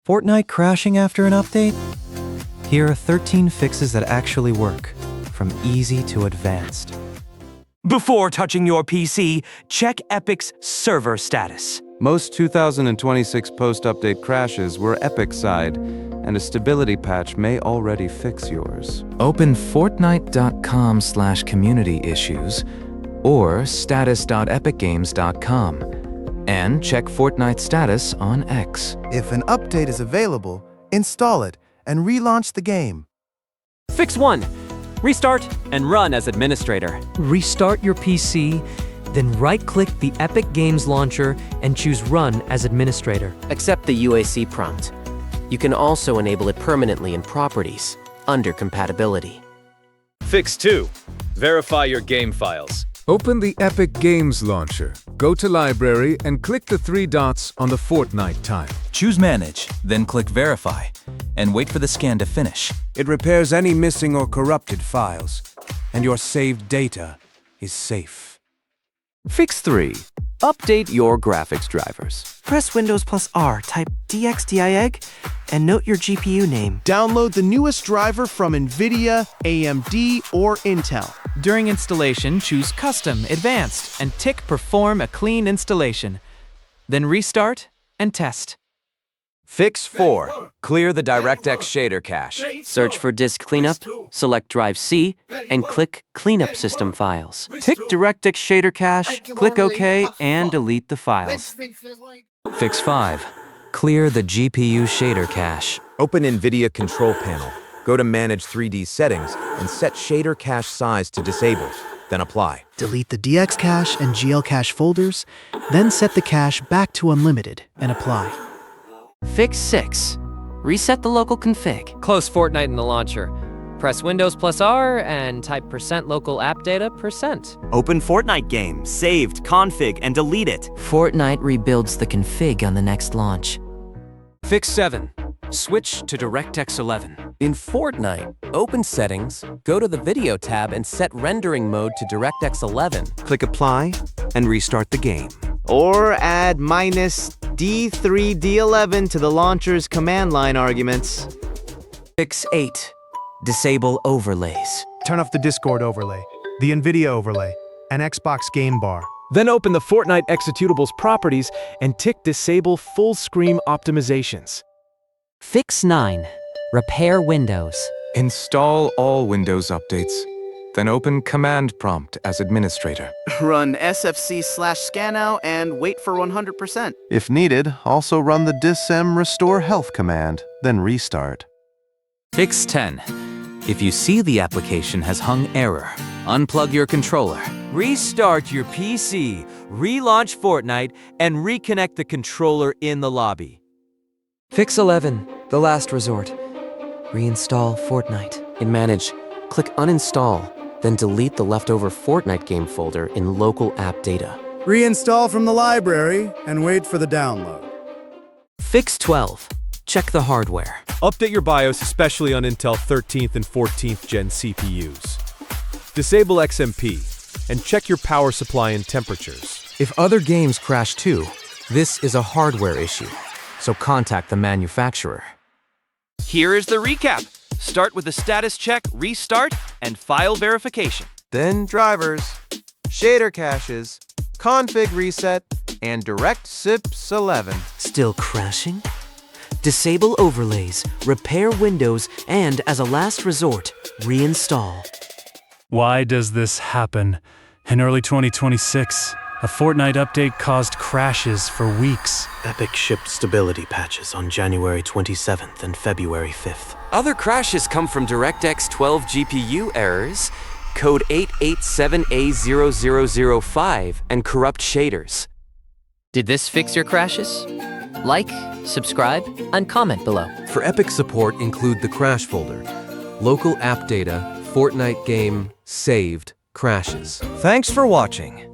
Fortnite crashing after an update? Here are 13 fixes that actually work, from easy to advanced. Before touching your PC, check Epic's server status. Most 2026 post-update crashes were Epic side, and a stability patch may already fix yours. Open fortnite.com/community issues or status.epicgames.com and check Fortnite status on X. If an update is available, install it and relaunch the game. Fix 1. Restart and run as administrator. Restart your PC, then right-click the Epic Games Launcher and choose Run as administrator. Accept the UAC prompt. You can also enable it permanently in Properties, under Compatibility. Fix 2. Verify your game files. Open the Epic Games Launcher, go to Library, and click the 3 dots on the Fortnite tile. Choose Manage, then click Verify, and wait for the scan to finish. It repairs any missing or corrupted files, and your saved data is safe. Fix 3. Update your graphics drivers. Press Windows plus R, type DXDIEG, and note your GPU name. Download the newest driver from NVIDIA, AMD, or Intel. During installation, choose Custom, Advanced, and tick Perform a clean installation. Then restart and test. Fix 4. Clear the DirectX shader cache. Search for Disk Cleanup, select Drive C, and click Cleanup System Files. Tick DirectX shader cache, click OK, and delete the files. Fix 5. Clear the GPU shader cache. Open NVIDIA Control Panel. Go to Manage 3D Settings and set shader cache size to Disabled, then apply. Delete the DX cache and GL cache folders, then set the cache back to Unlimited and apply. Fix 6. Reset the local config. Close Fortnite in the launcher. Press Windows plus R and type %local app data %. Open Fortnite game, saved, config, and delete it. Fortnite rebuilds the config on the next launch. Fix 7. Switch to DirectX 11. In Fortnite, open Settings, go to the Video tab and set rendering mode to DirectX 11. Click Apply and restart the game. Or add -D3D11 to the launcher's command line arguments. Fix 8. Disable overlays. Turn off the Discord overlay, the NVIDIA overlay, and Xbox Game Bar. Then open the Fortnite executables properties and tick Disable Full Screen Optimizations. Fix 9. Repair Windows. Install all Windows updates, then open Command Prompt as administrator. Run sfc/scanow and wait for 100%. If needed, also run the dism restore health command, then restart. Fix 10. If you see the application has hung error, unplug your controller. Restart your PC, relaunch Fortnite, and reconnect the controller in the lobby. Fix 11. The last resort. Reinstall Fortnite. In Manage, click Uninstall, then delete the leftover Fortnite game folder in Local App Data. Reinstall from the library and wait for the download. Fix 12. Check the hardware. Update your BIOS, especially on Intel 13th and 14th Gen CPUs. Disable XMP, and check your power supply and temperatures. If other games crash too, this is a hardware issue, so contact the manufacturer. Here is the recap. Start with the status check, restart, and file verification. Then drivers, shader caches, config reset, and DirectX 11. Still crashing? Disable overlays, repair Windows, and as a last resort, reinstall. Why does this happen? In early 2026, a Fortnite update caused crashes for weeks. Epic shipped stability patches on January 27th and February 5th. Other crashes come from DirectX 12 GPU errors, code 887A0005, and corrupt shaders. Did this fix your crashes? Like, subscribe, and comment below. For Epic support, include the crash folder, local app data, Fortnite game, saved, crashes. Thanks for watching.